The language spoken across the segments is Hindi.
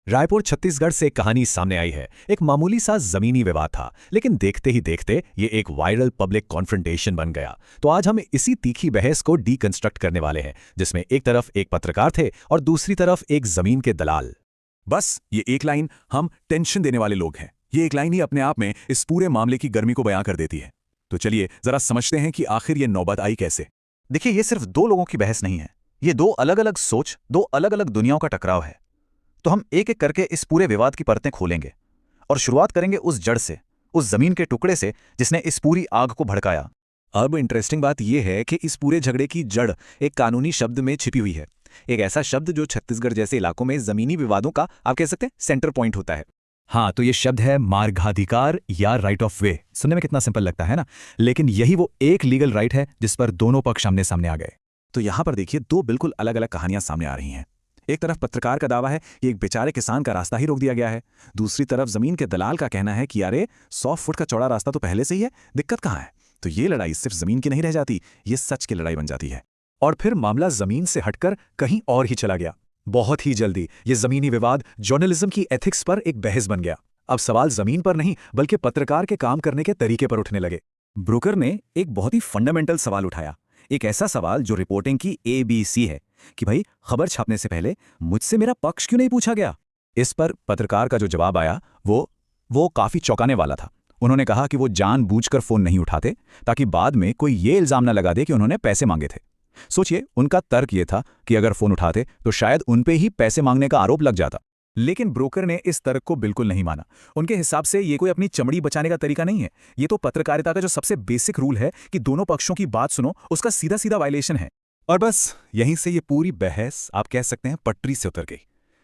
रायपुर छत्तीसगढ़ से एक कहानी सामने आई है। एक मामूली सा जमीनी विवाद था, लेकिन देखते ही देखते ये एक वायरल पब्लिक कॉन्फ्रंटेशन बन गया। तो आज हम इसी तीखी बहस को डीकंस्ट्रक्ट करने वाले हैं, जिसमें एक तरफ एक पत्रकार थे और दूसरी तरफ एक जमीन के दलाल। बस ये एक लाइन हम टेंशन देने वाले लोग हैं। ये एक लाइन ही अपने आप में इस पूरे मामले की गर्मी को बयां कर देती है। तो चलिए जरा समझते हैं कि आखिर ये नौबत आई कैसे। देखिए, ये सिर्फ दो लोगों की बहस नहीं है। ये दो अलग अलग सोच, दो अलग अलग दुनियाओं का टकराव है। तो हम एक एक करके इस पूरे विवाद की परतें खोलेंगे और शुरुआत करेंगे उस जड़ से, उस जमीन के टुकड़े से जिसने इस पूरी आग को भड़काया। अब इंटरेस्टिंग बात यह है कि इस पूरे झगड़े की जड़ एक कानूनी शब्द में छिपी हुई है। एक ऐसा शब्द जो छत्तीसगढ़ जैसे इलाकों में जमीनी विवादों का, आप कह सकते हैं, सेंटर पॉइंट होता है। हाँ, तो ये शब्द है मार्गाधिकार या राइट ऑफ वे। सुनने में कितना सिंपल लगता है ना, लेकिन यही वो एक लीगल राइट है जिस पर दोनों पक्ष आमने सामने आ गए। तो यहां पर देखिए, दो बिल्कुल अलग अलग कहानियां सामने आ रही हैं। एक तरफ पत्रकार का दावा है कि एक बेचारे किसान का रास्ता ही रोक दिया गया है। दूसरी तरफ जमीन के दलाल का कहना है कि अरे 100 फुट का चौड़ा रास्ता तो पहले से ही है, दिक्कत कहां है। तो ये लड़ाई सिर्फ जमीन की नहीं रह जाती, ये सच की लड़ाई बन जाती है। और फिर मामला जमीन से हटकर कहीं और ही चला गया। बहुत ही जल्दी ये जमीनी विवाद जर्नलिज्म की एथिक्स पर एक बहस बन गया। अब सवाल जमीन पर नहीं, बल्कि पत्रकार के काम करने के तरीके पर उठने लगे। ब्रोकर ने एक बहुत ही फंडामेंटल सवाल उठाया, एक ऐसा सवाल जो रिपोर्टिंग की ABC है कि भाई, खबर छापने से पहले मुझसे मेरा पक्ष क्यों नहीं पूछा गया। इस पर पत्रकार का जो जवाब आया वो काफी चौंकाने वाला था। उन्होंने कहा कि वो जानबूझकर फोन नहीं उठाते ताकि बाद में कोई ये इल्जाम न लगा दे कि उन्होंने पैसे मांगे थे। सोचिए, उनका तर्क ये था कि अगर फोन उठाते तो शायद उन पे ही पैसे मांगने का आरोप लग जाता। लेकिन ब्रोकर ने इस तर्क को बिल्कुल नहीं माना। उनके हिसाब से ये कोई अपनी चमड़ी बचाने का तरीका नहीं है। ये तो पत्रकारिता का जो सबसे बेसिक रूल है कि दोनों पक्षों की बात सुनो, उसका सीधा सीधा वायलेशन है। और बस यहीं से ये पूरी बहस, आप कह सकते हैं, पटरी से उतर गई।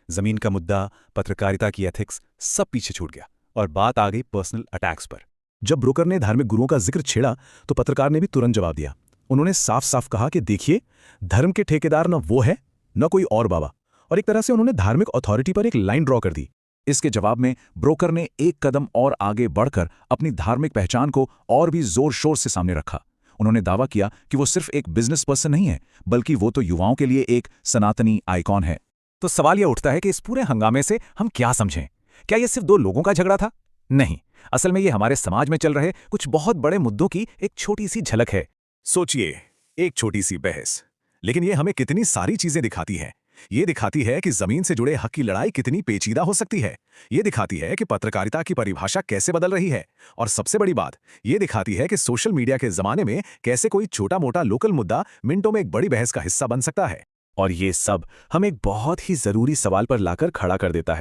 जमीन का मुद्दा, पत्रकारिता की एथिक्स, सब पीछे छूट गया और बात आ गई पर्सनल अटैक्स पर। जब ब्रोकर ने धार्मिक गुरुओं का जिक्र छेड़ा तो पत्रकार ने भी तुरंत जवाब दिया। उन्होंने साफ साफ कहा कि देखिए, धर्म के ठेकेदार न वो है न कोई और बाबा, और एक तरह से उन्होंने धार्मिक अथॉरिटी पर एक लाइन ड्रॉ कर दी। इसके जवाब में ब्रोकर ने एक कदम और आगे बढ़कर अपनी धार्मिक पहचान को और भी जोर शोर से सामने रखा। उन्होंने दावा किया कि वो सिर्फ एक बिजनेस पर्सन नहीं है, बल्कि वो तो युवाओं के लिए एक सनातनी आइकॉन है। तो सवाल यह उठता है कि इस पूरे हंगामे से हम क्या समझें? क्या यह सिर्फ दो लोगों का झगड़ा था? नहीं, असल में ये हमारे समाज में चल रहे कुछ बहुत बड़े मुद्दों की एक छोटी सी झलक है। सोचिए, एक छोटी सी बहस, लेकिन ये हमें कितनी सारी चीजें दिखाती है। ये दिखाती है कि जमीन से जुड़े हक की लड़ाई कितनी पेचीदा हो सकती है। ये दिखाती है कि पत्रकारिता की परिभाषा कैसे बदल रही है। और सबसे बड़ी बात, ये दिखाती है कि सोशल मीडिया के जमाने में कैसे कोई छोटा मोटा लोकल मुद्दा मिनटों में एक बड़ी बहस का हिस्सा बन सकता है। और ये सब हमें एक बहुत ही जरूरी सवाल पर लाकर खड़ा कर देता है।